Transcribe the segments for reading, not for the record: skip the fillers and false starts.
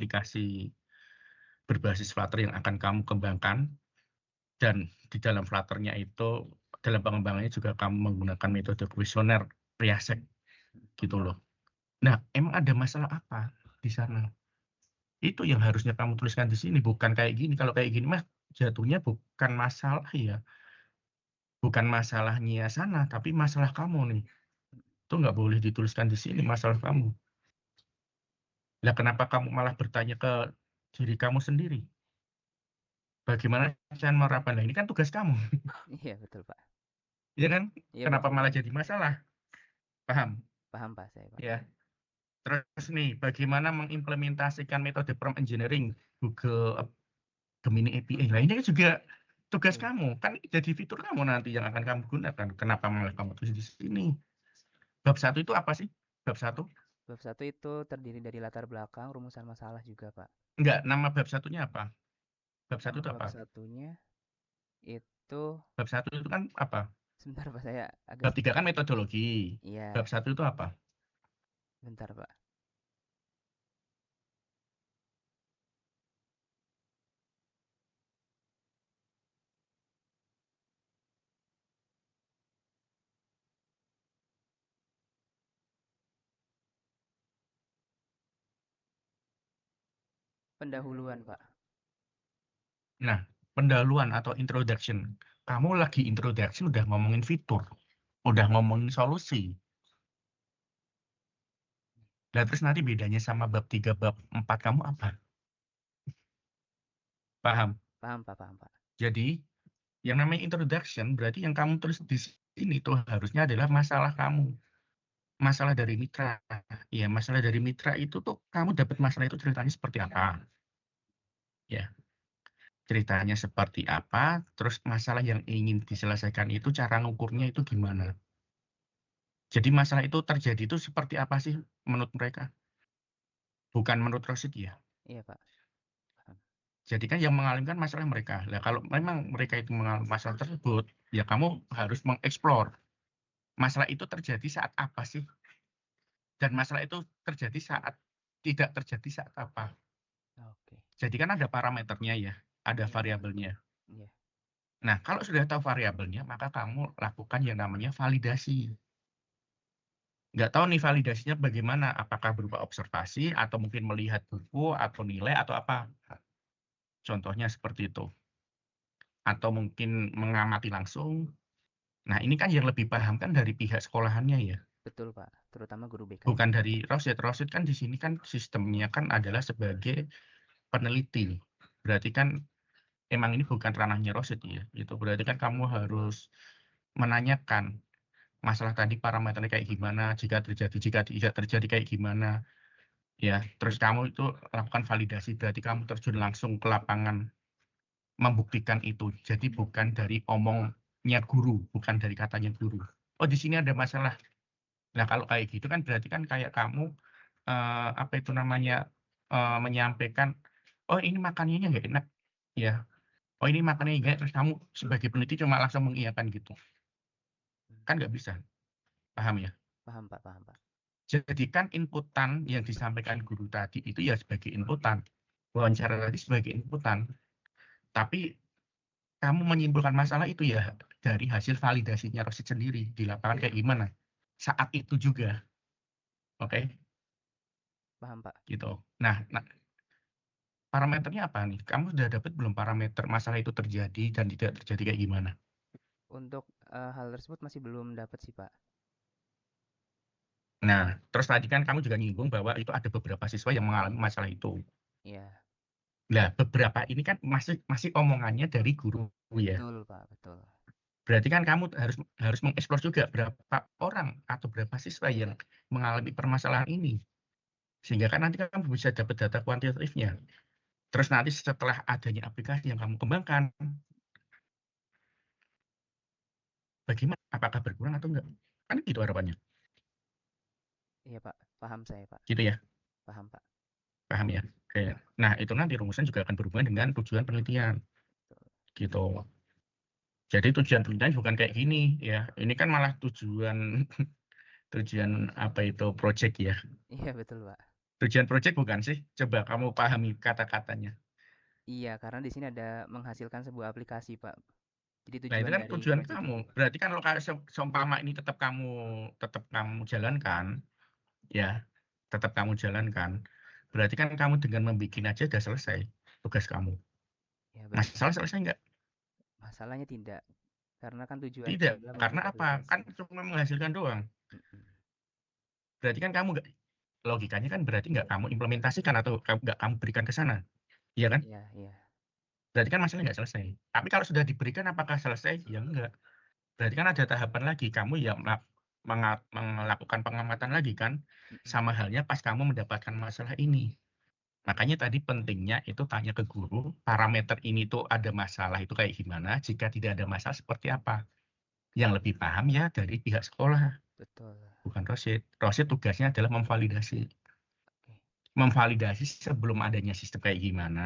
aplikasi berbasis Flutter yang akan kamu kembangkan, dan di dalam Flutter-nya itu, dalam pengembangannya juga kamu menggunakan metode kuesioner Piasek, gitu loh. Nah, emang ada masalah apa di sana? Itu yang harusnya kamu tuliskan di sini, bukan kayak gini. Kalau kayak gini mah jatuhnya bukan masalah ya, bukan masalahnya sana, tapi masalah kamu nih. Itu nggak boleh dituliskan di sini masalah kamu. Lah kenapa kamu malah bertanya ke diri kamu sendiri? Bagaimana cara menerapkan? Nah, ini kan tugas kamu, Iya betul Pak. ya kan? Iya Kenapa betul malah Pak. jadi masalah? Paham? Paham Pak saya Pak. Ya. Terus nih, bagaimana mengimplementasikan metode prompt engineering Google Gemini API? Nah, ini juga tugas Iya. kamu, kan jadi fitur kamu nanti yang akan kamu gunakan. Kenapa malah kamu tulis di sini? Bab 1 itu apa sih? Bab 1? Bab 1 itu terdiri dari latar belakang, rumusan masalah juga Pak. Enggak, nama bab satunya apa? Bab 1 Nama itu bab apa? satunya itu Bab 1 itu kan apa? sebentar Pak saya agak Bab 3 sedikit. kan metodologi. Bab Iya, 1 itu apa? bentar Pak. Pendahuluan Pak. Nah, pendahuluan atau introduction. Kamu lagi introduction udah ngomongin fitur, udah ngomongin solusi. Nah, terus nanti bedanya sama bab 3, bab 4 kamu apa? Paham? Paham Pak, paham Pak. Jadi, yang namanya introduction berarti yang kamu tulis di sini tuh harusnya adalah masalah kamu. Masalah dari mitra. Ya, masalah dari mitra itu tuh kamu dapat masalah itu ceritanya seperti apa? Ya, ceritanya seperti apa, terus masalah yang ingin diselesaikan itu cara ngukurnya itu gimana? Jadi masalah itu terjadi itu seperti apa sih menurut mereka? Bukan menurut Rosid ya. Iya Pak, paham. Jadi kan yang mengalami kan masalah mereka. Nah, kalau memang mereka itu mengalami masalah tersebut, ya kamu harus mengeksplor masalah itu terjadi saat apa sih? Dan masalah itu terjadi saat tidak terjadi saat apa? Oke. Jadi kan ada parameternya ya, ada Iya Pak. variabelnya. Iya. Nah, kalau sudah tahu variabelnya, maka kamu lakukan yang namanya validasi. Nggak tahu nih validasinya bagaimana, apakah berupa observasi, atau mungkin melihat buku, atau nilai, atau apa. Contohnya seperti itu. Atau mungkin mengamati langsung. Nah, ini kan yang lebih paham kan dari pihak sekolahannya ya. Betul Pak, terutama guru BK-nya. Bukan dari Rosid. Rosid kan di sini kan sistemnya kan adalah sebagai peneliti. Berarti kan emang ini bukan ranahnya Rosid ya. Itu berarti kan kamu harus menanyakan masalah tadi parameternya kayak gimana, jika terjadi, jika tidak terjadi kayak gimana. Ya, terus kamu itu lakukan validasi, berarti kamu terjun langsung ke lapangan membuktikan itu. Jadi bukan dari omongnya guru, bukan dari katanya guru. Oh, di sini ada masalah. Nah, kalau kayak gitu kan berarti kan kayak kamu apa itu namanya menyampaikan, oh ini makanannya nggak enak, ya. Oh ini makanannya nggak enak, terus kamu sebagai peneliti cuma langsung mengiyakan gitu, Hmm. kan nggak bisa, paham ya? Paham Pak, paham Pak. Jadikan inputan yang disampaikan guru tadi itu ya sebagai inputan, wawancara tadi sebagai inputan, tapi kamu menyimpulkan masalah itu ya dari hasil validasinya Rosid sendiri di lapangan kayak gimana saat itu juga, oke? Paham Pak. Gitu. Nah, parameternya apa nih? Kamu sudah dapat belum parameter masalah itu terjadi dan tidak terjadi kayak gimana? Untuk hal tersebut masih belum dapat sih Pak. Nah, terus tadi kan kamu juga nyinggung bahwa itu ada beberapa siswa yang mengalami masalah itu. Iya, Nah, beberapa ini kan masih masih omongannya dari guru ya. betul Pak, betul. Berarti kan kamu harus harus mengeksplor juga berapa orang atau berapa siswa yang mengalami permasalahan ini. Sehingga kan nanti kamu bisa dapat data kuantitatifnya. Terus nanti setelah adanya aplikasi yang kamu kembangkan, bagaimana? Apakah berkurang atau enggak? Kan gitu harapannya. Iya Pak, paham saya Pak. Gitu ya. Paham Pak. Paham ya? Oke. Nah, itu nanti rumusan juga akan berhubungan dengan tujuan penelitian. Betul. Gitu. Jadi tujuan penelitian bukan kayak gini ya. Ini kan malah tujuan tujuan apa itu project ya. Iya betul Pak. Tujuan project bukan sih? Coba kamu pahami kata-katanya. Iya, karena di sini ada menghasilkan sebuah aplikasi, Pak. Jadi Nah, itu tujuan kan dari tujuan project kamu. ini. Berarti kan kalau seumpama ini tetap kamu jalankan, ya, tetap kamu jalankan. Berarti kan kamu dengan membuat aja udah selesai tugas kamu. Ya, baik, Pak. Masalah selesai nggak? Masalahnya tidak, karena kan tujuannya Tidak. adalah Karena membuat apa? aplikasi. Kan cuma menghasilkan doang. Mm-mm. Berarti kan kamu nggak, logikanya kan berarti nggak kamu implementasikan atau nggak kamu berikan ke sana. Iya kan? Iya, iya. Berarti kan masalahnya nggak selesai. Tapi kalau sudah diberikan apakah selesai? Ya enggak. Berarti kan ada tahapan lagi. Kamu ya melakukan pengamatan lagi kan? Mm-mm. Sama halnya pas kamu mendapatkan masalah ini. Makanya tadi pentingnya itu tanya ke guru, parameter ini tuh ada masalah itu kayak gimana, jika tidak ada masalah seperti apa. Yang lebih paham ya dari pihak sekolah, Betul. bukan Rosid. Rosid tugasnya adalah memvalidasi. Oke. Memvalidasi sebelum adanya sistem kayak gimana,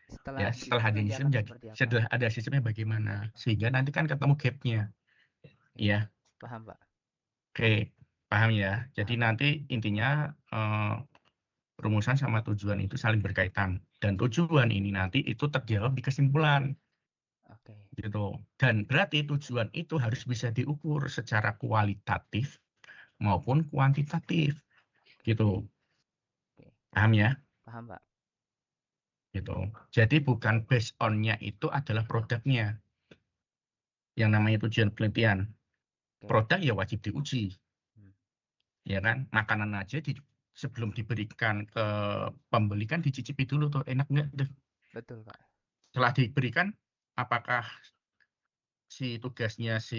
Setelah ya ada setelah sistem adanya nanti sistem akan jadi seperti apa? setelah ada sistemnya bagaimana, sehingga nanti kan ketemu gap-nya. Oke. Ya, Paham, Pak. oke, paham ya. Jadi Paham, Pak. nanti intinya rumusan sama tujuan itu saling berkaitan. Dan tujuan ini nanti itu terjawab di kesimpulan. Oke. Gitu. Dan berarti tujuan itu harus bisa diukur secara kualitatif maupun kuantitatif. Gitu. Oke. Paham ya? Paham, Pak. Gitu. Jadi bukan based on-nya itu adalah produknya. Yang namanya tujuan penelitian. Oke. Produk ya wajib diuji. Hmm. Ya kan? Makanan aja sebelum diberikan ke pembeli kan dicicipi dulu tuh enak nggak deh. Betul, Pak. Setelah diberikan, apakah si tugasnya si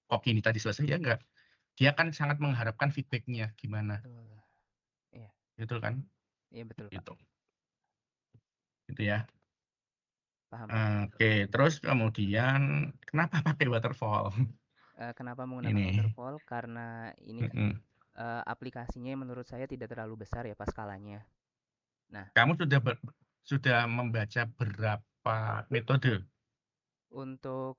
Oki ini tadi selesai ya enggak? Dia kan sangat mengharapkan feedback-nya gimana. Betul. Iya. Gitu kan? Iya, betul, Pak. Gitu. Gitu ya. Paham, Pak. Oke, terus kemudian kenapa pakai waterfall? Kenapa menggunakan Ini. waterfall? Karena ini kan Mm-mm. aplikasinya menurut saya tidak terlalu besar ya pas skalanya. Nah, Kamu sudah membaca berapa metode? untuk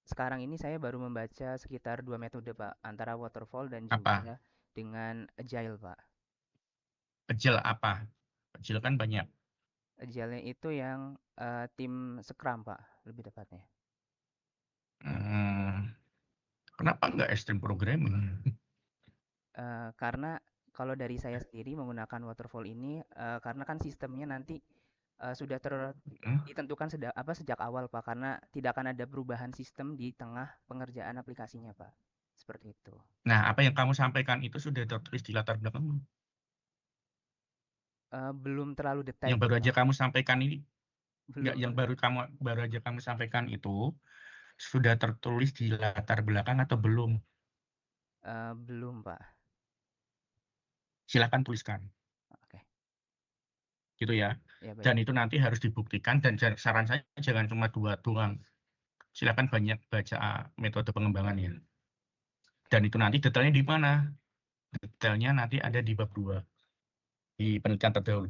sekarang ini saya baru membaca sekitar 2 metode, Pak, antara waterfall dan Apa? juga dengan agile, Pak. Agile apa? Agile kan banyak. Agile itu yang tim Scrum, Pak, lebih tepatnya. Hmm, kenapa nggak extreme programming? Karena kalau dari saya sendiri menggunakan waterfall ini, karena kan sistemnya nanti sudah Hmm? ditentukan sejak awal, Pak, karena tidak akan ada perubahan sistem di tengah pengerjaan aplikasinya, Pak. Seperti itu. Nah, apa yang kamu sampaikan itu sudah tertulis di latar belakang. Belum terlalu Yang detail, baru aja Pak. kamu sampaikan ini, nggak, Belum yang terlalu. baru aja kamu sampaikan itu sudah tertulis di latar belakang atau belum? Belum, Pak. Silakan tuliskan. Oke. Gitu ya. Ya, baik. Dan itu nanti harus dibuktikan dan saran saya jangan cuma dua doang. Silakan banyak baca metode pengembangannya. Dan itu nanti detailnya di mana? Detailnya nanti ada di bab 2 di penelitian terdahulu.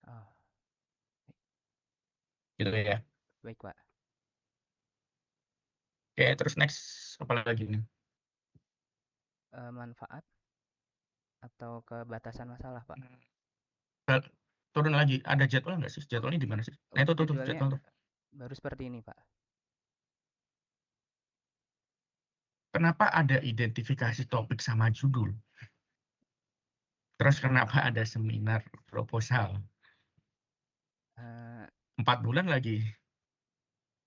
Oh, Gitu ya. baik, Pak. Oke, terus next apa lagi nih? Manfaat atau kebatasan masalah, Pak. Turun lagi, ada jadwal nggak sih? Jadwalnya di mana sih? Nah, itu Untuk tuh jadwalnya jadwal tuh. baru seperti ini, Pak. Kenapa ada identifikasi topik sama judul? Terus kenapa ada seminar proposal? Eh, 4 bulan lagi.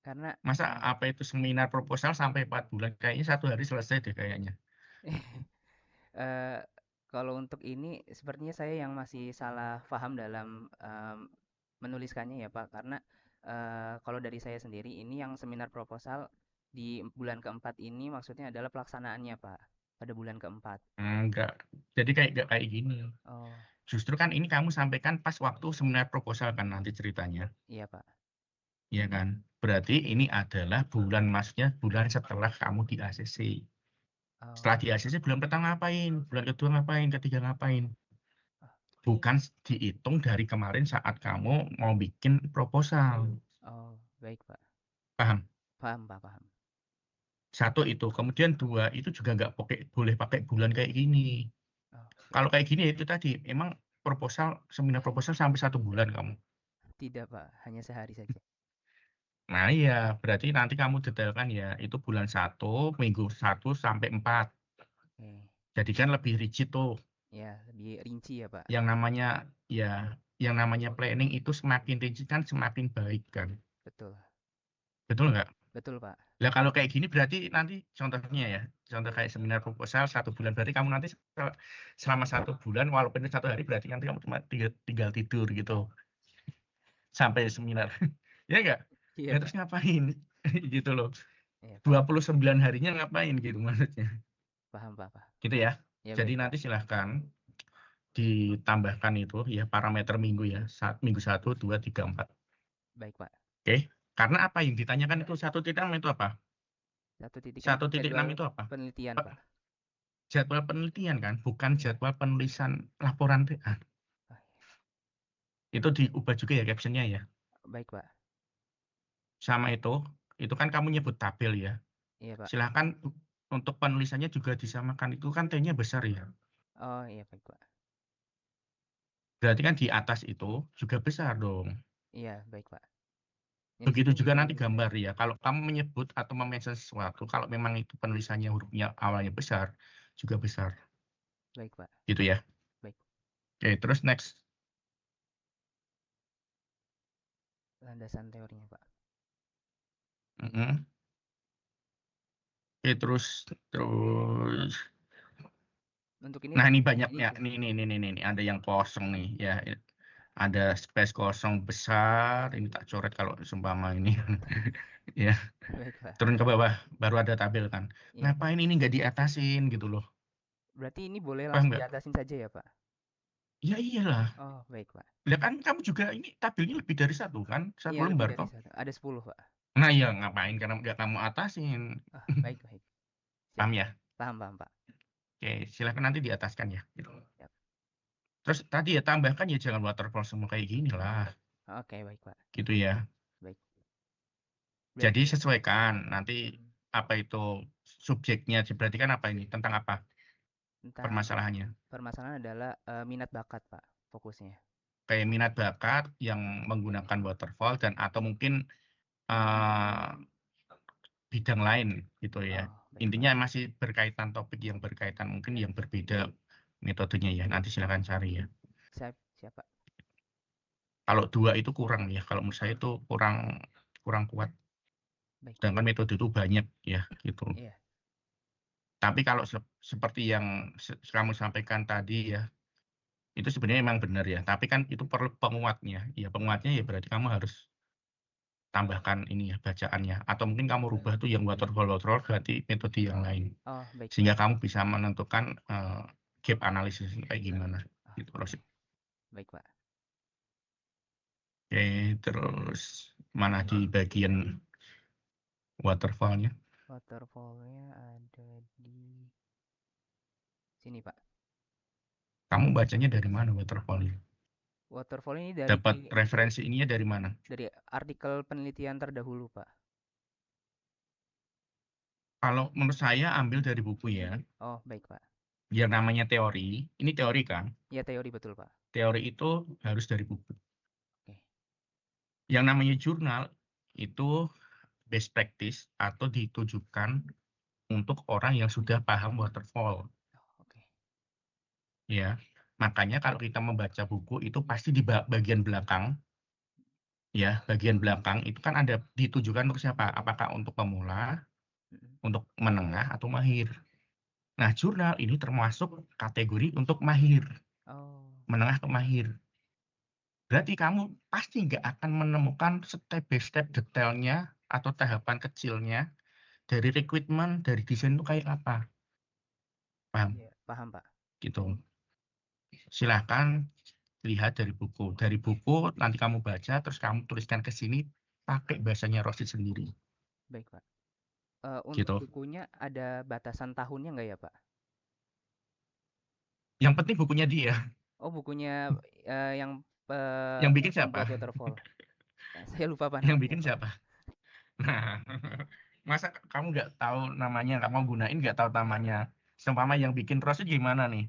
karena Masa apa itu seminar proposal sampai 4 bulan? Kayaknya 1 hari selesai deh kayaknya. eh, kalau untuk ini sepertinya saya yang masih salah paham dalam menuliskannya ya, Pak, karena kalau dari saya sendiri ini yang seminar proposal di bulan keempat ini maksudnya adalah pelaksanaannya, Pak, pada bulan keempat. Enggak. Jadi kayak enggak kayak gini. Oh, Justru kan ini kamu sampaikan pas waktu seminar proposal kan nanti ceritanya. iya, Pak. Iya kan? Berarti ini adalah bulan, maksudnya bulan setelah kamu di ACC. Setelah Oh, di ACC bulan pertama ngapain? Bulan kedua ngapain? Ketiga ngapain? oke. Bukan dihitung dari kemarin saat kamu mau bikin proposal. Oh, baik, Pak. Paham? Paham, Pak, paham. Satu itu. Kemudian dua, itu juga nggak boleh pakai bulan kayak gini. Kalau kayak gini ya itu tadi, emang seminar proposal sampai 1 bulan kamu? Tidak, Pak, hanya sehari saja. Nah iya, berarti nanti kamu detailkan ya, itu bulan 1, minggu 1 sampai 4. Oke. Jadi kan lebih rigid tuh. Ya, lebih rinci ya, Pak. Yang namanya ya, yang namanya planning itu semakin rigid kan semakin baik kan. Betul. Betul nggak? Betul, Pak. Lah kalau kayak gini berarti nanti contohnya ya, contoh kayak seminar proposal 1 bulan, berarti kamu nanti selama 1 bulan walaupun itu 1 hari berarti nanti kamu cuma tinggal tidur gitu sampai seminar. Ya nggak? Iya, Ya Pak. terus ngapain? Gitu loh. Iya, paham. 29 harinya ngapain gitu maksudnya. Paham, Pak, Pak. Gitu ya. Ya, Jadi baik, Pak. nanti silahkan ditambahkan itu ya parameter minggu ya. Minggu 1, 2, 3, 4. Baik, Pak. Oke. Karena apa yang ditanyakan itu 1.6 itu apa? 1.6 1.6 jadwal itu apa? penelitian, Pak. Jadwal penelitian kan, bukan Iya. jadwal penulisan laporan TA. Ah, Itu diubah juga ya caption-nya ya. baik, Pak. Sama itu kan kamu nyebut tabel ya. Iya, Pak. Silahkan untuk penulisannya juga disamakan, itu kan T-nya besar ya. Oh, iya, baik, Pak. Berarti kan di atas itu juga besar dong. Iya, baik, Pak. Yang di Begitu sini juga nanti lebih kecil. gambar ya. Kalau kamu menyebut atau mention sesuatu, kalau memang itu penulisannya hurufnya awalnya besar, juga besar. Baik, Pak. Gitu ya. Baik. Oke, terus next. Landasan teorinya, Pak. Mm-mm. Oke, terus. Untuk ini Nah, ini landasan banyak ini ya. gimana? Ini, ada yang kosong nih ya. Ada space kosong besar. Ini tak coret kalau seumpama ini. Ya, Baik, Pak. turun ke bawah, baru ada tabel kan. Iya. Ngapain ini nggak diatasin gitu loh? Berarti ini boleh Paham langsung nggak? diatasin saja ya, Pak? Ya iyalah. Oh, baik, Pak. Lihat kan kamu juga ini tabelnya lebih dari 1 kan? Satu Iya, lebih lembar dari toh. satu. Ada 10, Pak. Nah iya, ngapain karena nggak kamu atasin. Ah, baik, baik. Siap. Paham ya? Paham, paham, Pak. Oke, silakan nanti diataskan ya. Gitu. Siap. Terus tadi ya tambahkan ya jangan waterfall semua kayak gini lah. Oke, baik, Pak. Gitu ya. Baik. Jadi Berarti sesuaikan nanti hmm, apa itu subjeknya. Berarti kan apa ini? Tentang apa tentang permasalahannya? permasalahan adalah minat bakat, Pak, fokusnya. Kayak minat bakat yang menggunakan waterfall dan atau mungkin eh, bidang lain gitu ya. Oh, baik, Pak. Intinya masih berkaitan topik yang berkaitan mungkin yang berbeda metodenya ya. Nanti silakan cari ya. Siap, siap, Pak. Kalau 2 itu kurang ya. Kalau menurut saya itu kurang kurang kuat. Baik, Pak. Sedangkan metode itu banyak ya gitu. Iya. Tapi kalau seperti yang kamu sampaikan tadi ya, itu sebenarnya memang benar ya. Tapi kan itu perlu penguatnya. Ya penguatnya ya berarti kamu harus tambahkan ini ya bacaannya. Atau mungkin kamu rubah tuh yang waterfall ganti metode yang lain. Oh, baik, Pak. Sehingga kamu bisa menentukan gap analisis kayak gimana Oh, gitu oke. Rosid. Baik, Pak. Oke, terus mana di bagian waterfallnya? Waterfallnya ada di sini, Pak. Kamu bacanya dari mana waterfallnya? Waterfall ini Dapat referensi ininya dari mana? dari artikel penelitian terdahulu, Pak. Kalau menurut saya ambil dari buku ya. Oh, baik, Pak. Yang namanya teori, ini teori kan? Ya, teori betul, Pak. Teori itu harus dari buku. Oke. Yang namanya jurnal itu best practice atau ditujukan untuk orang yang sudah paham waterfall. Oh, oke. Ya, makanya kalau kita membaca buku itu pasti di bagian belakang, ya, bagian belakang itu kan ada ditujukan untuk siapa? Apakah untuk pemula, Mm-mm. untuk menengah, atau mahir. Nah, jurnal ini termasuk kategori untuk mahir, Oh, menengah ke mahir. Berarti kamu pasti nggak akan menemukan step by step detailnya atau tahapan kecilnya dari rekrutmen, dari desain itu kayak apa. Paham? iya, paham, Pak. Gitu. Silahkan lihat dari buku. Dari buku nanti kamu baca, terus kamu tuliskan ke sini pakai bahasanya Rosid sendiri. Baik, Pak. Untuk Gitu. bukunya ada batasan tahunnya nggak ya, Pak? Yang penting bukunya dia. Oh, bukunya yang Yang bikin pembuat siapa? waterfall. Saya lupa, Pak, Yang namanya, bikin Pak. siapa? Nah, masa kamu nggak tahu namanya, nggak mau gunain nggak tahu namanya. Seumpama yang bikin Rosid gimana nih?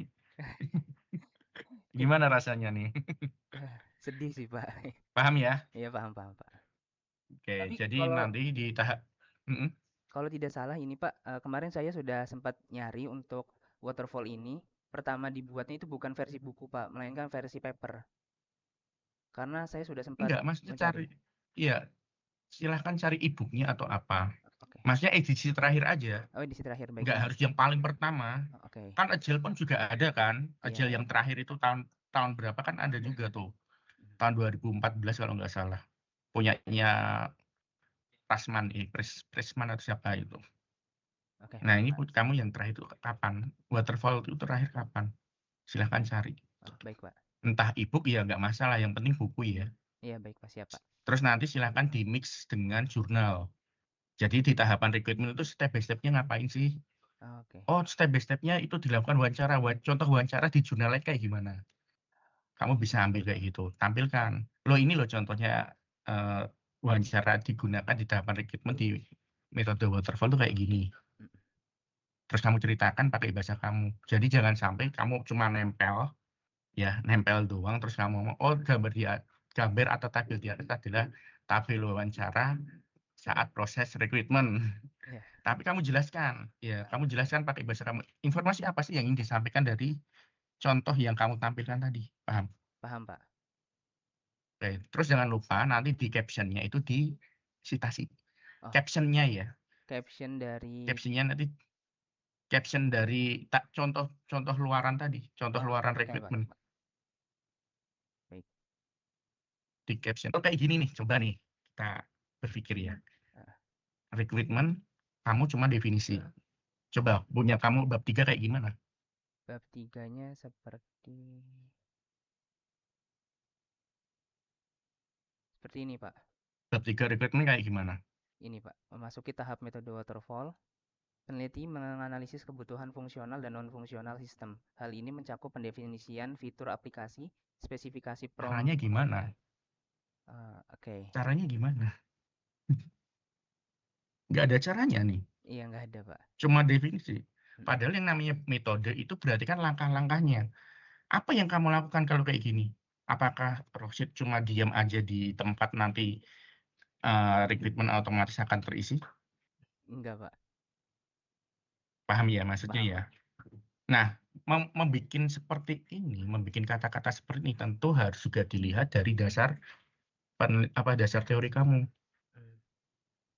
Gimana rasanya nih? Sedih sih, Pak. Paham ya? Iya, paham paham, Pak. Oke, Tapi jadi kalau nanti di tahap mhm, kalau tidak salah ini, Pak, kemarin saya sudah sempat nyari untuk waterfall ini. Pertama dibuatnya itu bukan versi buku, Pak, melainkan versi paper. Karena saya sudah sempat enggak, Maksudnya mencari. iya, silahkan cari e-book-nya atau apa. Oke. Maksudnya edisi terakhir aja, Oh, edisi terakhir, baik, nggak Pak. harus yang paling pertama. Oh, oke. Kan Agile pun juga ada kan, Iya. Agile yang terakhir itu tahun tahun berapa kan ada juga tuh, tahun 2014 kalau nggak salah, punyanya Pressman atau siapa itu. Oke, Nah baik, ini Pak. kamu yang terakhir itu kapan? Waterfall itu terakhir kapan? Silahkan cari. Oh, baik, Pak. Entah e-book ya nggak masalah, yang penting buku ya. Iya, baik, Pak. Siap, Pak. Terus nanti silahkan di-mix dengan jurnal. Jadi di tahapan rekrutmen itu step by step-nya ngapain sih? Oke. Oh, step by step-nya itu dilakukan wawancara. Contoh wawancara di jurnalnya kayak gimana? Kamu bisa ambil kayak gitu, tampilkan. Loh ini loh contohnya wawancara digunakan di tahapan rekrutmen di metode waterfall tuh kayak gini. Mm, Terus kamu ceritakan pakai bahasa kamu. Jadi jangan sampai kamu cuma nempel, ya nempel doang. Terus kamu ngomong, oh gambar atau tabel di atas adalah tabel wawancara saat proses rekrutmen. iya, Tapi kamu jelaskan, ya kamu jelaskan pakai bahasa kamu. Informasi apa sih yang ingin disampaikan dari contoh yang kamu tampilkan tadi? Paham? paham, Pak. Oke, terus jangan lupa nanti di caption-nya itu disitasi. Oh, Caption-nya ya, caption dari. caption-nya nanti caption dari contoh luaran tadi, contoh Oh, luaran oke, Pak. rekrutmen Baik. di caption. Oh kayak gini nih, coba nih kita berpikir ya. Ah, Rekrutmen, kamu cuma definisi. Coba punya kamu bab 3 kayak gimana? bab tiganya seperti ini, Pak. Bab 3 rekrutmen kayak gimana? Ini, Pak. Memasuki tahap metode waterfall, peneliti menganalisis kebutuhan fungsional dan non-fungsional sistem. Hal ini mencakup pendefinisian fitur aplikasi, spesifikasi Caranya gimana? oke. Caranya gimana? Nggak ada caranya nih, Iya, nggak ada, Pak. cuma definisi. Mm, Padahal yang namanya metode itu berarti kan langkah-langkahnya. Apa yang kamu lakukan kalau kayak gini? Apakah Rosid cuma diam aja di tempat nanti rekrutmen otomatis akan terisi? Enggak, Pak. Paham ya maksudnya Paham, ya? Pak. Nah, membuat seperti ini, membuat kata-kata seperti ini tentu harus juga dilihat dari dasar dasar teori kamu. Hmm,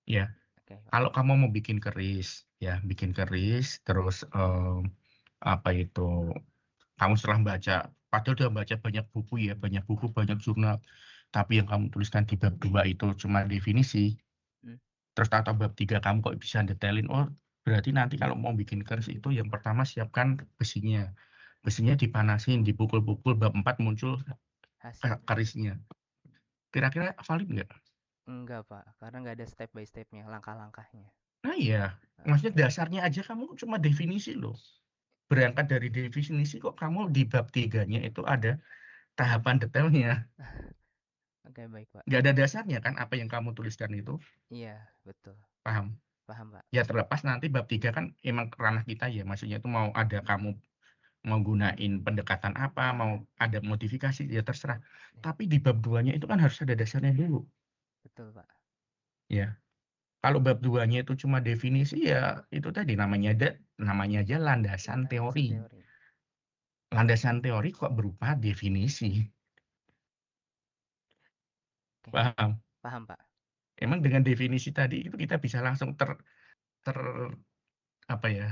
Ya, oke, Pak. kalau kamu mau bikin keris, ya bikin keris, terus apa itu, kamu setelah baca, padahal udah baca banyak buku ya, banyak buku, banyak jurnal, tapi yang kamu tuliskan di bab 2 itu cuma definisi, Hmm, terus atau bab 3 kamu kok bisa detailin, oh berarti nanti kalau mau bikin keris itu yang pertama siapkan besinya. Besinya dipanasin, dipukul-pukul, bab 4 muncul hasil. kerisnya. Kira-kira valid nggak? Enggak, Pak. Karena nggak ada step by stepnya, langkah-langkahnya. Nah iya, maksudnya Oke. dasarnya aja kamu cuma definisi loh. Berangkat dari definisi kok kamu di bab 3-nya itu ada tahapan detailnya. Oke, baik, Pak. Nggak ada dasarnya kan apa yang kamu tuliskan itu, Iya, betul. paham? Paham, Pak. Ya terlepas nanti bab 3 kan emang ranah kita ya, maksudnya itu mau ada kamu mau gunain pendekatan apa, mau ada modifikasi, ya terserah. Iya, Tapi di bab 2-nya itu kan harus ada dasarnya dulu, betul, Pak. ya. Kalau bab 2-nya itu cuma definisi, ya itu tadi namanya aja landasan Landasan teori. teori. Landasan teori kok berupa definisi, Oke, paham? paham, Pak. Emang dengan definisi tadi itu kita bisa langsung ter apa ya,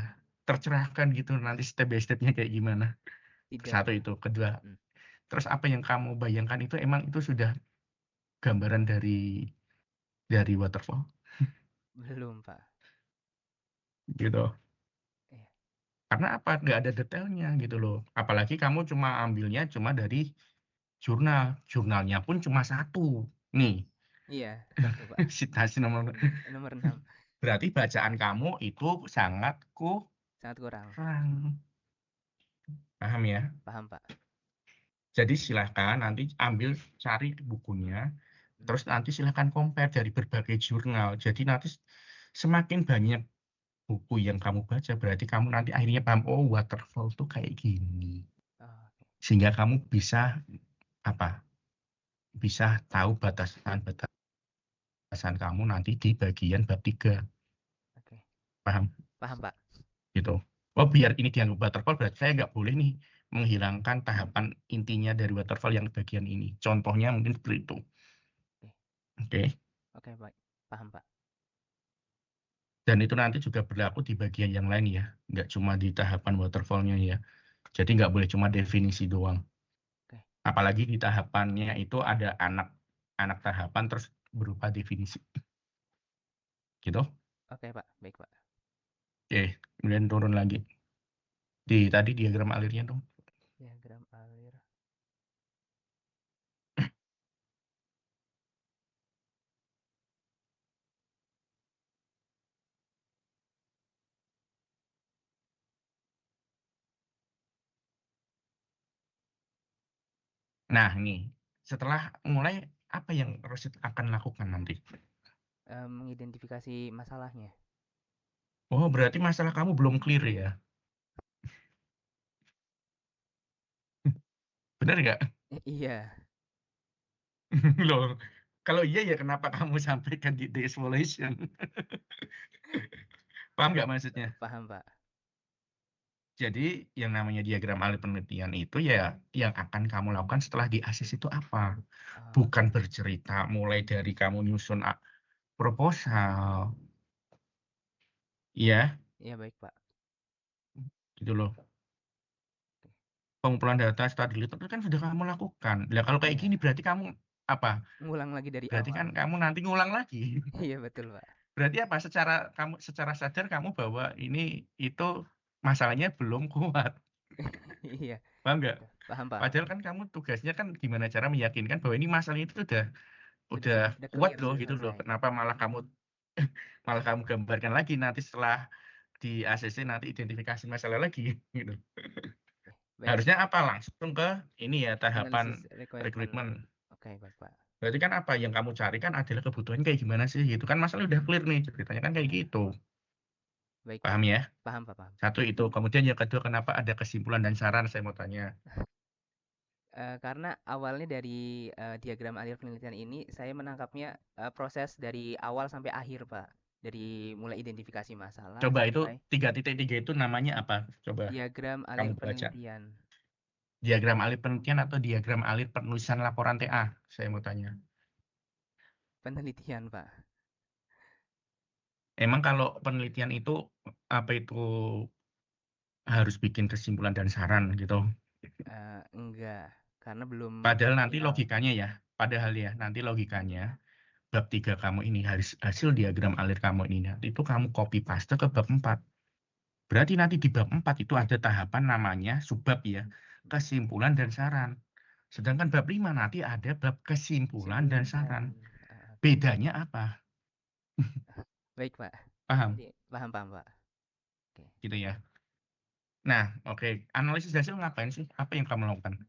tercerahkan gitu nanti step by step-nya kayak gimana. Tidak, Satu Pak. itu, kedua, Hmm, terus apa yang kamu bayangkan itu emang itu sudah gambaran dari waterfall? belum, Pak. Gitu. Iya, Karena apa? Nggak ada detailnya gitu loh. Apalagi kamu cuma ambilnya cuma dari jurnal. Jurnalnya pun cuma satu. Nih, iya, satu, Pak. citasi nomor Nomor 6. berarti bacaan kamu itu sangat Sangat kurang. kurang. Paham ya? Paham, Pak. Jadi silahkan nanti ambil cari bukunya, Hmm, terus nanti silahkan compare dari berbagai jurnal. Jadi nanti semakin banyak buku yang kamu baca, berarti kamu nanti akhirnya paham, oh waterfall tuh kayak gini. oke. Sehingga kamu bisa tahu batasan kamu nanti di bagian bab 3. Oke. Paham? Paham, Pak. Gitu. Oh, biar ini dianggap waterfall, berarti saya nggak boleh nih menghilangkan tahapan intinya dari waterfall yang bagian ini. Contohnya mungkin seperti itu. Oke. Oke. Oke, baik. Paham, Pak. Dan itu nanti juga berlaku di bagian yang lain ya. Nggak cuma di tahapan waterfall-nya ya. Jadi nggak boleh cuma definisi doang. Oke. Apalagi di tahapannya itu ada anak tahapan terus berupa definisi. Gitu. Oke, Pak. Baik, Pak. Oke, kemudian turun lagi. Tadi diagram alirnya dong. Diagram alir. Nah, ini setelah mulai apa yang Rosid akan lakukan nanti? Mengidentifikasi masalahnya. Oh, berarti masalah kamu belum clear ya? Benar nggak? Iya. Loh, kalau iya ya kenapa kamu sampaikan di de-escalation? Paham nggak maksudnya? Paham, Pak. Jadi yang namanya diagram alur penelitian itu ya yang akan kamu lakukan setelah di ACC itu apa? Oh, Bukan bercerita mulai dari kamu nyusun proposal, ya, iya baik, Pak. gitu loh. Oke. Pengumpulan data study itu kan sudah kamu lakukan. Nah, kalau kayak Iya. gini berarti kamu apa? Ngulang lagi dari Berarti awal. kan kamu nanti ngulang lagi. Iya, betul, Pak. Berarti apa? Secara sadar kamu bahwa ini itu masalahnya belum kuat. Iya. Paham nggak? Betul. Paham, paham. Padahal kan kamu tugasnya kan gimana cara meyakinkan bahwa ini masalahnya itu udah Sudah kuat clear, loh sudah gitu loh. selesai. Kenapa malah kamu gambarkan lagi nanti setelah di ACC nanti identifikasi masalah lagi gitu. Oke, baik. Harusnya apa? Langsung ke ini ya tahapan Analisis requirement. rekrutmen. Oke, baik, Pak. Berarti kan apa yang kamu cari kan adalah kebutuhan kayak gimana sih gitu kan masalah udah clear nih ceritanya kan kayak Iya, gitu. baik, Pak. Paham ya? Paham, Pak, paham. Satu itu. Kemudian yang kedua kenapa ada kesimpulan dan saran saya mau tanya. Karena awalnya dari diagram alir penelitian ini saya menangkapnya proses dari awal sampai akhir, Pak. Dari mulai identifikasi masalah Coba itu sampai 3.3 itu namanya apa? Coba diagram kamu alir baca. penelitian. Diagram alir penelitian atau diagram alir penulisan laporan TA? Saya mau tanya. Penelitian, Pak. Emang kalau penelitian itu apa itu harus bikin kesimpulan dan saran gitu? Enggak, karena belum Padahal nanti final. logikanya ya, padahal ya nanti logikanya bab 3 kamu ini hasil diagram alir kamu ini nanti itu kamu copy paste ke bab 4. Berarti nanti di bab 4 itu ada tahapan namanya subbab ya, kesimpulan dan saran. Sedangkan bab 5 nanti ada bab kesimpulan dan Kesimpulan dan saran. oke. Bedanya apa? Baik, Pak. Paham? Jadi paham, paham, Pak. Oke. Gitu ya. Nah, oke. Analisis hasil ngapain sih? Apa yang kamu lakukan?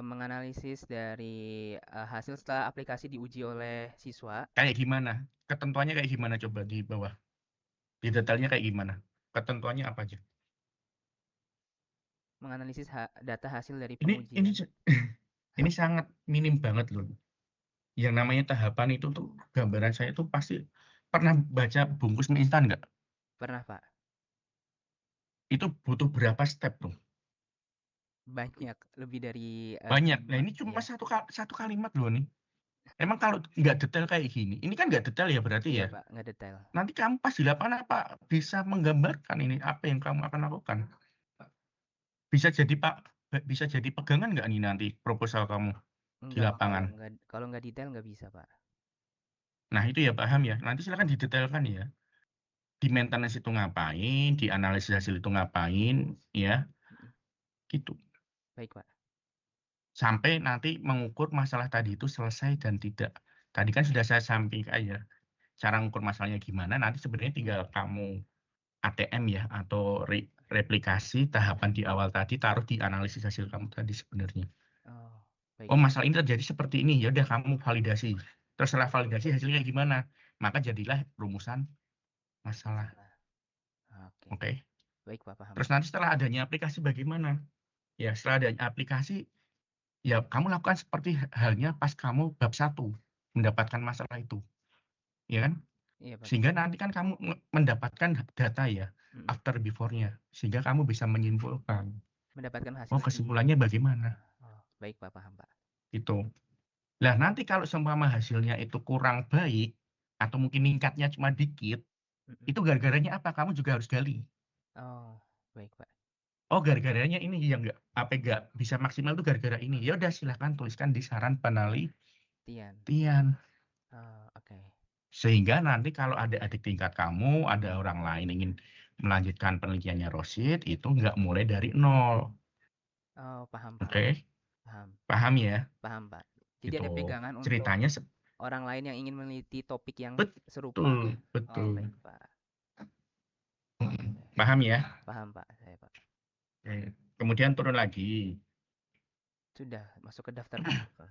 Menganalisis dari hasil setelah aplikasi diuji oleh siswa, Kayak gimana? Ketentuannya kayak gimana coba di bawah? Di detailnya kayak gimana? Ketentuannya apa aja? menganalisis data hasil dari Ini pengujian. ini sangat minim banget loh. Yang namanya tahapan itu tuh gambaran saya tuh pasti pernah baca bungkus mie instan nggak? Pernah, Pak. Itu butuh berapa step tuh? Banyak, lebih dari Banyak. Nah 5. ini cuma Iya. satu kalimat loh nih. Emang kalau nggak detail kayak gini, ini kan nggak detail ya berarti Iya, ya. Pak, nggak detail. Nanti kamu pas di lapangan apa bisa menggambarkan ini apa yang kamu akan lakukan? Bisa jadi Pak, bisa jadi pegangan nggak nih nanti proposal kamu di Enggak, Pak, lapangan? kalau nggak detail nggak bisa, Pak. Nah itu ya paham ya. Nanti silakan didetailkan ya. Di maintenance itu ngapain, di analisis hasil itu ngapain, ya Mm, gitu. baik, Pak. Sampai nanti mengukur masalah tadi itu selesai dan tidak. Tadi kan sudah saya sampaikan ya, cara mengukur masalahnya gimana, nanti sebenarnya tinggal kamu ATM ya, atau replikasi tahapan di awal tadi, taruh di analisis hasil kamu tadi sebenarnya. Oh, baik, Oh, Pak. masalah ini terjadi seperti ini, ya udah kamu validasi. Terus setelah validasi hasilnya gimana? Maka jadilah rumusan masalah. Masalah. Oke. Oke. Baik, Pak, paham, Terus Pak. nanti setelah adanya aplikasi bagaimana? Ya, setelah adanya aplikasi, ya kamu lakukan seperti halnya pas kamu bab 1 mendapatkan masalah itu, ya kan? Iya, betul. Sehingga nanti kan kamu mendapatkan data ya, Mhm. after before-nya, sehingga kamu bisa menyimpulkan, Mendapatkan oh hasil sendiri. kesimpulannya bagaimana, Oh, baik Pak, paham Pak. gitu. Lah nanti kalau seumpama hasilnya itu kurang baik, atau mungkin ningkatnya cuma dikit, Mhm. itu gara-garanya apa? Kamu juga harus gali. Oh, baik Pak. Oh gara-garanya ini yang nggak bisa maksimal tuh gara-gara ini. Ya udah silahkan tuliskan di saran Tian. penelitian. Oh, oke. Sehingga nanti kalau ada adik tingkat kamu, ada orang lain ingin melanjutkan penelitiannya Rosid, itu nggak mulai dari nol. Oh, paham Pak. Oke, Paham. paham ya? Paham Pak. Jadi Gitu. ada pegangan untuk Ceritanya orang lain yang ingin meneliti topik yang serupa. betul, Oh, betul. baik Pak. Mm, Oke. paham ya? Paham Pak, saya Pak. Oke. Kemudian turun lagi. Sudah masuk ke daftar dulu Pak.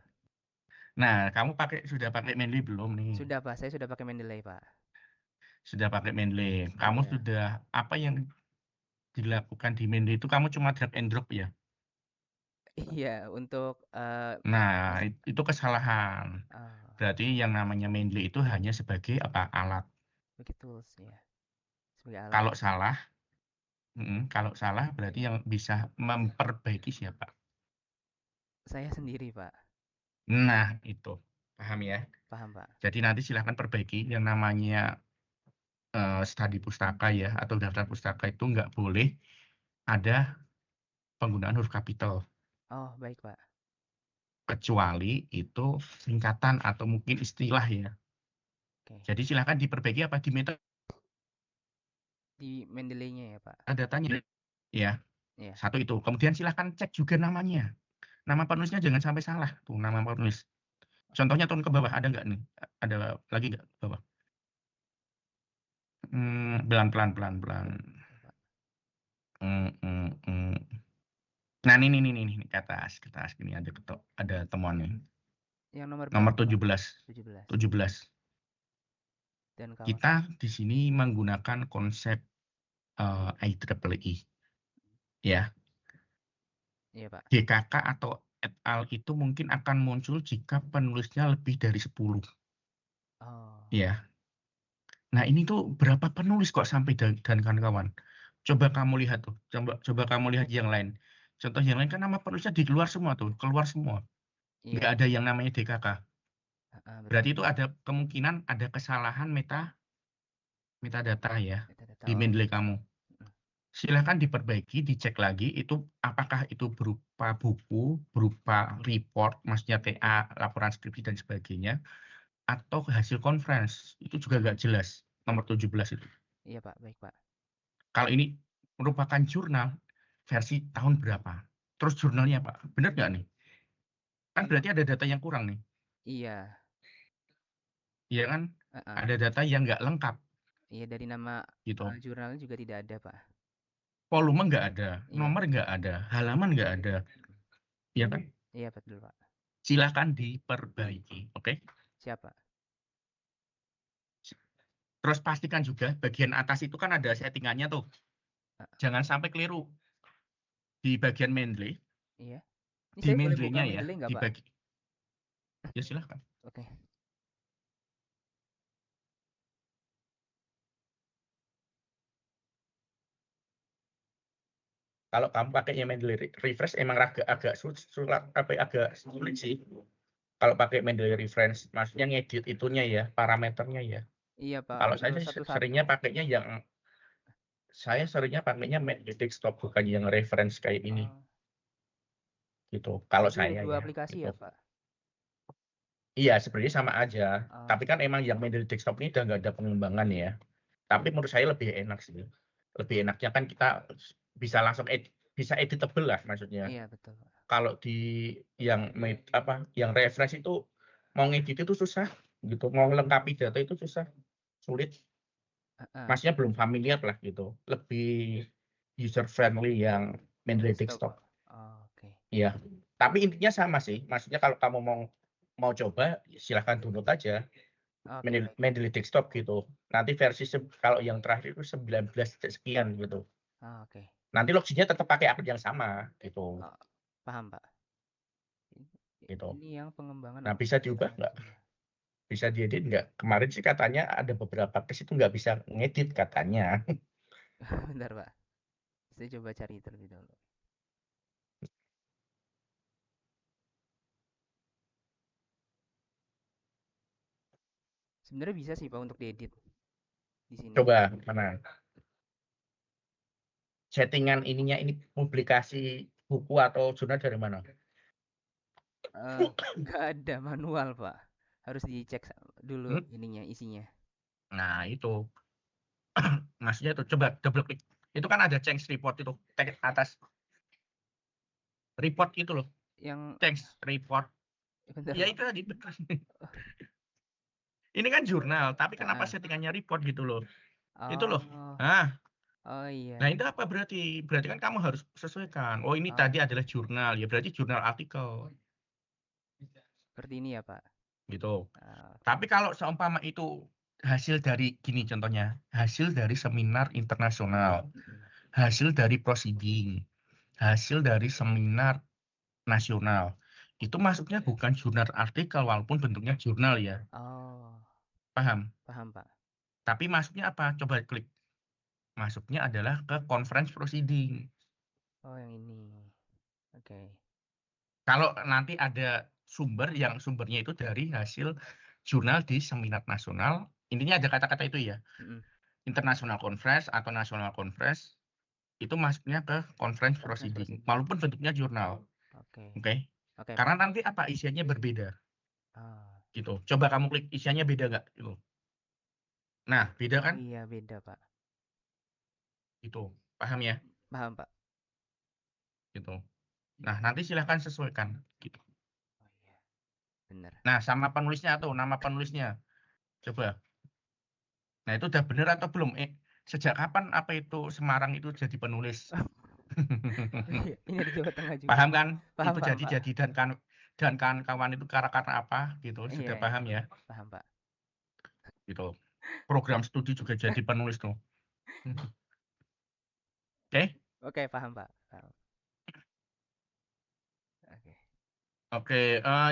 Nah, kamu sudah pakai Mendeley belum nih? Sudah Pak, saya sudah pakai Mendeley Pak. Sudah pakai Mendeley. Kamu Iya. sudah apa yang dilakukan di Mendeley itu kamu cuma drag and drop ya? Iya, untuk Nah, mas itu kesalahan. oh, Berarti yang namanya Mendeley itu hanya sebagai apa? Alat. begitu ya. Sebagai alat. Kalau salah, kalau salah berarti yang bisa memperbaiki siapa? Saya sendiri Pak. Nah, itu. Paham ya? Paham Pak. Jadi nanti silahkan perbaiki yang namanya studi pustaka ya, atau daftar pustaka itu nggak boleh ada penggunaan huruf kapital. Oh, baik Pak. Kecuali itu singkatan atau mungkin istilah ya. Oke. Jadi silahkan diperbaiki apa di Di Mendeley-nya ya Pak. metadatanya. Ya, Iya. satu itu. Kemudian silahkan cek juga namanya. Nama penulisnya jangan sampai salah. Tuh, nama penulis. Contohnya turun ke bawah, ada nggak nih? Ada lagi nggak ke bawah? Pelan, pelan, pelan, pelan. Ya, Pak. Hmm, hmm, hmm. Nah, ini ke atas, ke atas. Ini ada temuan nih. Yang nomor Nomor berapa Pak? 17. 17. 17. Dan Kita kawasan. di sini menggunakan konsep IEEE. Ya, Iya Pak. GKK atau et al. Itu mungkin akan muncul jika penulisnya lebih dari 10. Oh, Ya. Nah, ini tuh berapa penulis kok sampai dan kawan-kawan. Coba kamu lihat tuh. Coba kamu lihat yang lain. Contoh yang lain kan nama penulisnya di luar semua tuh, keluar semua. Nggak iya. ada yang namanya DKK. Heeh, betul Berarti itu Pak. ada kemungkinan ada kesalahan metadata ya Data-data di oh Mendeley iya. kamu. Mm. Silakan diperbaiki, dicek lagi itu apakah itu berupa buku, berupa report, maksudnya TA, laporan skripsi dan sebagainya, atau hasil conference. Itu juga nggak jelas, nomor 17 itu. Iya Pak, baik Pak. Kalau ini merupakan jurnal versi tahun berapa? Terus jurnalnya Pak, benar nggak nih? Kan berarti ada data yang kurang nih, Iya. iya kan? Heeh. Ada data yang nggak lengkap Iya, dari nama gitu. jurnalnya juga tidak ada Pak. Volume nggak ada, Iya. nomor nggak ada, halaman nggak ada, Mm. iya kan? Iya betul Pak. Silakan diperbaiki, oke? Siapa? Terus pastikan juga bagian atas itu kan ada settingannya tuh. Heeh. Jangan sampai keliru di bagian Mendeley, Iya. Ini di saya boleh buka Mendeley-nya ya, Mendeley nggak di Pak? bagi ya silahkan. Oke. Kalau kamu pakainya Mendeley Refresh emang agak sulit sih. Kalau pakai Mendeley Refresh, maksudnya ngedit itunya ya, parameternya ya. Iya Pak, Kalau saya untuk sih satu-satu. seringnya pakainya Mendeley Desktop bukan yang reference kayak ini Oh, gitu. Kalau itu saya dua ya aplikasi gitu. ya Pak? Iya, sebenarnya sama aja. Oh, Tapi kan emang yang Mendeley Desktop ini udah nggak ada pengembangan ya. Tapi menurut saya lebih enak sih. Lebih enaknya kan kita bisa langsung bisa editable lah maksudnya. iya betul Pak. Kalau di yang reference itu mau ngedit itu susah gitu. Mau lengkapi data itu susah, sulit. Heeh, Masnya belum familiar lah gitu. Lebih user friendly yang Mendeley desktop Desktop. Pak. Oh, oke. Iya. Tapi intinya sama sih. Maksudnya kalau kamu mau coba silahkan download aja Oke, baik. Mendeley Desktop gitu. Nanti versi kalau yang terakhir itu 19 sekian gitu. Oh, oke. Nanti logiknya tetap pakai akun yang sama gitu. Oh, paham, Pak. Gitu. Ini yang pengembangan Nah, apa? bisa diubah nggak? Bisa diedit nggak? Kemarin sih katanya ada beberapa case itu nggak bisa ngedit katanya. Bentar, Pak. Saya coba cari terlebih dahulu. Sebenarnya bisa sih, Pak, untuk diedit di sini. Coba mana? Settingan ininya ini publikasi buku atau jurnal dari mana? Nggak ada manual, Pak. Harus dicek dulu Hmm? ininya, isinya. Nah, itu. Maksudnya itu coba double klik. Itu kan ada change report itu. Tag atas report itu loh. Yang Change report. bentar, Ya Pak. itu tadi. Ini kan jurnal, tapi kenapa Heeh. settingannya report gitu loh. Itu loh. Oh, Nah, oh nah iya. itu apa berarti? Berarti kan kamu harus sesuaikan. Oh, ini Oh, tadi adalah jurnal. Ya berarti jurnal artikel. seperti ini ya, Pak. Gitu. Oke. Tapi kalau seumpama itu hasil dari gini contohnya, hasil dari seminar internasional, Mm-mm. hasil dari proceeding, hasil dari seminar nasional. Itu masuknya bukan jurnal artikel walaupun bentuknya jurnal ya. Oh, Paham? paham, Pak. Tapi masuknya apa? Coba klik. Masuknya adalah ke conference proceeding. Oh, yang ini. Oke. Kalau nanti ada sumber yang sumbernya itu dari hasil jurnal di seminar nasional, intinya ada kata-kata itu ya. Mm-mm. International Conference atau National Conference itu masuknya ke conference Conference proceeding, proceeding. walaupun bentuknya jurnal. Oke. Oke? Oke, Pak. Karena nanti apa isiannya berbeda Ah. gitu. Coba kamu klik isiannya beda nggak gitu. Nah, beda Oh kan? iya, beda, Pak. Itu. Paham ya? Paham, Pak. Gitu. Nah, nanti silahkan sesuaikan gitu. Oh iya, bener. Nah, sama penulisnya tuh, nama penulisnya. Coba. Nah, itu udah bener atau belum? Sejak kapan apa itu Semarang itu jadi penulis? Iya, ini di Jawa Tengah juga. Paham kan? Paham, Itu paham, Pak. jadi dan kawan-kawan itu karena apa gitu. Iya, Sudah iya. paham ya? Paham, Pak. Gitu. Program studi juga jadi penulis tuh. Oke? Oke, paham, Pak. Paham. Oke. Oke,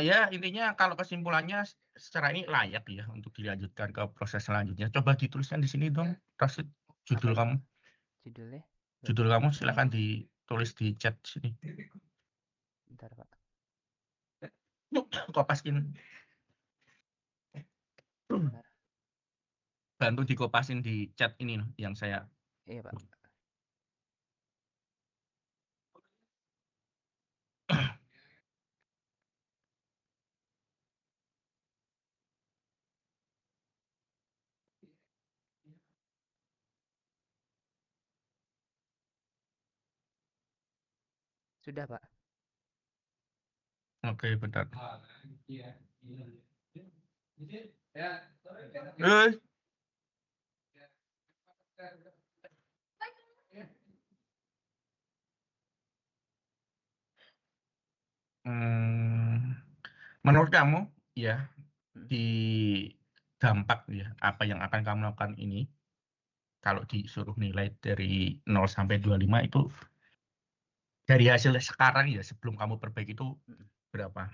ya intinya kalau kesimpulannya secara ini layak ya untuk dilanjutkan ke proses selanjutnya. Coba dituliskan di sini dong, Rasid, Apa judul nih, kamu. Pak? Judulnya? Judul kamu silakan ditulis di chat sini. Bentar, Pak. Kopasin, Bentar. bantu dikopasin di chat ini loh, yang saya. Iya, Pak. Sudah, Pak. Oke, bentar. Eh, hmm, menurut kamu ya Mm. di dampak ya apa yang akan kamu lakukan ini kalau disuruh nilai dari 0 sampai 25 itu dari hasil sekarang ya sebelum kamu perbaiki itu Mm. berapa?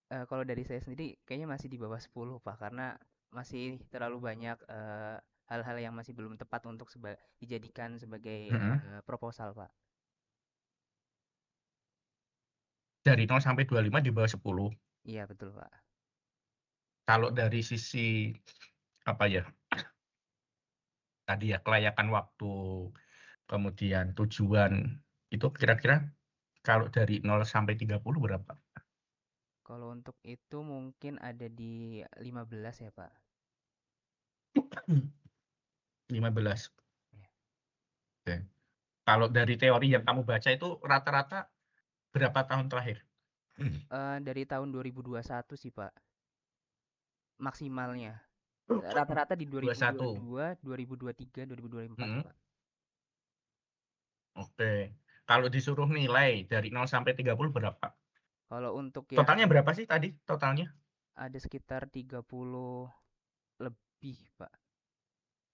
Kalau dari saya sendiri kayaknya masih di bawah 10, Pak, karena masih terlalu banyak hal-hal yang masih belum tepat untuk dijadikan sebagai Mm-mm. proposal, Pak. Dari 0 sampai 25 di bawah 10. Iya, betul, Pak. Kalau dari sisi apa ya? Tadi ya kelayakan waktu, kemudian tujuan itu kira-kira kalau dari 0 sampai 30 berapa? Kalau untuk itu mungkin ada di 15 ya, Pak. 15. Ya. Oke. Kalau dari teori yang kamu baca itu rata-rata berapa tahun terakhir? Dari tahun 2021 sih, Pak, maksimalnya. Rata-rata di 21. 2022, 2023, 2024, Mm-mm. Pak. Oke. Kalau disuruh nilai dari 0 sampai 30 berapa? Kalau untuk yang Totalnya berapa sih tadi totalnya? ada sekitar 30 lebih, Pak.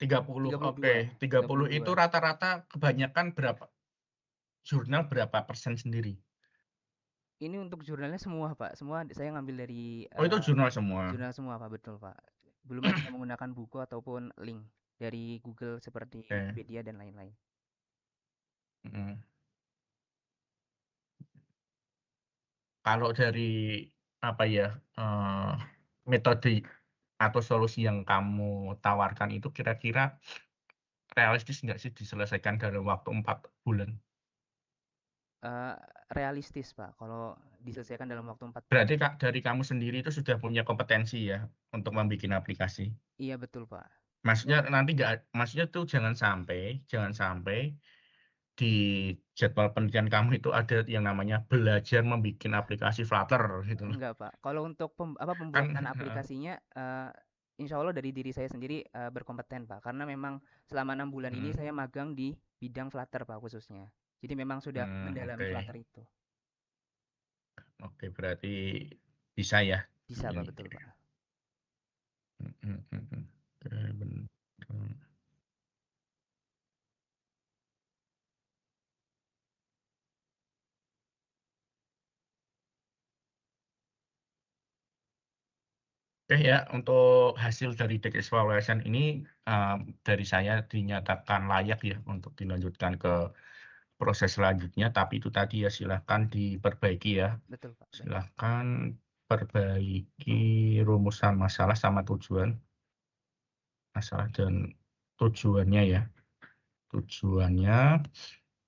30, oke. 32, 30 itu 32. rata-rata kebanyakan berapa jurnal berapa persen sendiri? Ini untuk jurnalnya semua, Pak. Semua saya ngambil dari Oh, itu jurnal semua? jurnal semua, Pak. Betul, Pak. Belum ada yang menggunakan buku ataupun link dari Google seperti Oke, Wikipedia dan lain-lain. mhm. Kalau dari, apa ya, metode atau solusi yang kamu tawarkan itu kira-kira realistis nggak sih diselesaikan dalam waktu 4 bulan? Eee, Realistis, Pak, kalau diselesaikan dalam waktu 4 bulan. Berarti dari kamu sendiri itu sudah punya kompetensi ya untuk membuat aplikasi? Iya, betul, Pak. Maksudnya nanti nggak maksudnya tuh jangan sampai di jadwal penelitian kamu itu ada yang namanya belajar membuat aplikasi Flutter gitu loh. Enggak, Pak. Kalau untuk Kan pembuatan heeh, aplikasinya, insya Allah dari diri saya sendiri, berkompeten, Pak. Karena memang selama 6 bulan ini mhm, saya magang di bidang Flutter, Pak, khususnya. Jadi memang sudah mendalami oke. Flutter itu. Oke, berarti bisa ya Bisa, Pak, ini. betul, Pak. Mhm mhm. Oke, bener. Oke ya, untuk hasil dari Tech Evaluation ini, dari saya dinyatakan layak ya untuk dilanjutkan ke proses selanjutnya, tapi itu tadi ya silahkan diperbaiki ya. Betul, Pak. Baik. Silahkan perbaiki rumusan masalah sama tujuan, masalah dan tujuannya ya. Tujuannya,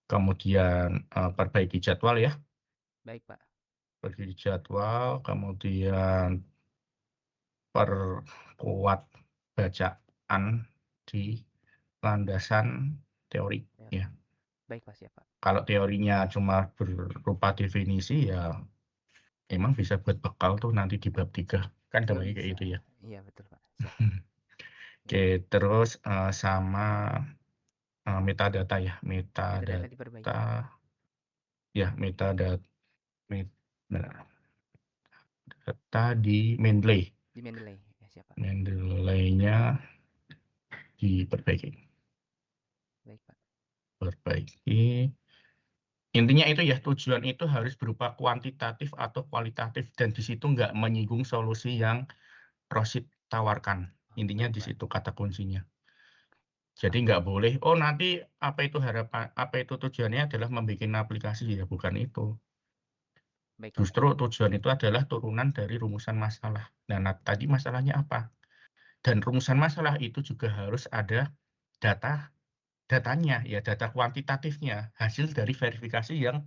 kemudian, perbaiki jadwal ya, Baik, Pak. perbaiki jadwal, kemudian perkuat bacaan di landasan teori Ya. ya. Baik, Pak, siap, Pak. Kalau teorinya cuma berupa definisi ya emang bisa buat bekal tuh nanti di bab 3 kan Oh, gampangnya kayak bisa. gitu ya. Iya, betul, Pak. Siap, Pak. Ya. Oke, terus, sama, metadata ya, Metadata metadata diperbaiki. ya met nah, data di Mendeley. Di Mendeley. Ya, siap, Pak. Mendeley-nya diperbaiki. Baik, Pak. Perbaiki. Intinya itu ya, tujuan itu harus berupa kuantitatif atau kualitatif dan di situ nggak menyinggung solusi yang Rosid tawarkan. Oh, Intinya baik, di Pak. situ kata kuncinya. Jadi Paham. nggak boleh, "Oh nanti apa itu tujuannya adalah membuat aplikasi." Ya bukan itu. Baik, Pak. Justru tujuan itu adalah turunan dari rumusan masalah. Nah, tadi masalahnya apa? Dan rumusan masalah itu juga harus ada datanya, ya data kuantitatifnya, hasil dari verifikasi yang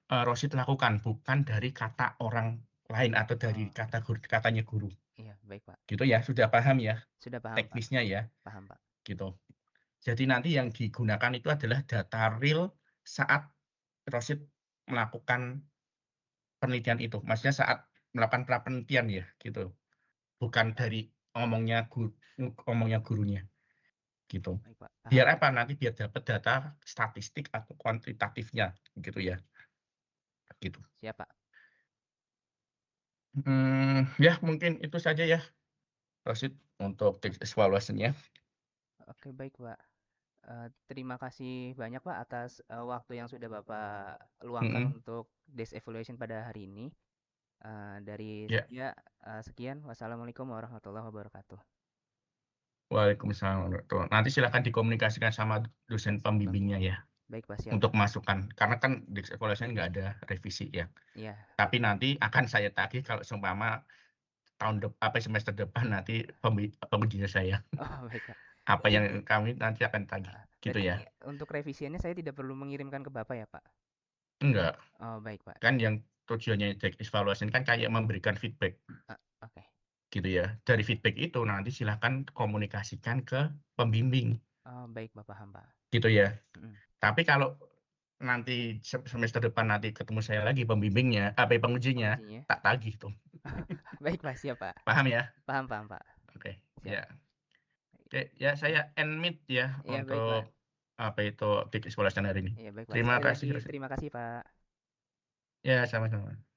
Rosid lakukan, bukan dari kata orang lain atau dari Oh, katanya guru. iya, baik, Pak. Gitu ya, sudah paham ya Sudah paham, Pak. teknisnya ya, Paham, Pak. gitu. Jadi nanti yang digunakan itu adalah data real saat Rosid melakukan penelitian itu. Maksudnya saat melakukan prapenelitian ya, gitu. Bukan dari omongnya gurunya, gitu. Baik, Pak. Paham. Biar apa? Nanti biar dapat data statistik atau kuantitatifnya, gitu ya, gitu. Siap, Pak. Ya mungkin itu saja ya, Rosid, untuk tips evaluasinya. Oke, baik, Pak. Terima kasih banyak, Pak, atas waktu yang sudah Bapak luangkan Mhm, untuk desk evaluation pada hari ini. Dari ya. saya, sekian. Wassalamualaikum warahmatullahi wabarakatuh. Waalaikumsalam warahmatullahi. Nanti silakan dikomunikasikan sama dosen Dosen pembimbingnya pembimbing. ya, Baik, Pak, siap, untuk Pak. masukan. Karena kan di evaluasi nggak ada revisi ya. Iya, Tapi nanti akan saya tagih kalau seumpama semester depan nanti pengujinya saya. oh, baik, Pak. Apa Berarti yang kami nanti akan tagih, gitu berarti ya. untuk revisiannya saya tidak perlu mengirimkan ke Bapak ya, Pak? Enggak, Oh, baik, Pak. kan yang tujuannya evaluasi kan kayak memberikan feedback, Oke. gitu ya. Dari feedback itu nanti silakan komunikasikan ke pembimbing, Oh, baik, Pak, paham, Pak. gitu ya. Mhm. Tapi kalau nanti semester depan nanti ketemu saya lagi pembimbingnya, pengujinya, Pengujinya. tak tagih tuh. Baik, Pak, siap, Pak. Paham ya? Paham, paham, Pak. Oke, Siap. ya. Oke, ya saya end meet ya Iya, baik, Pak. untuk evaluasi hari ini. Iya, baik, Pak. Terima Sekali lagi kasih. terima kasih, Pak. Ya, sama-sama.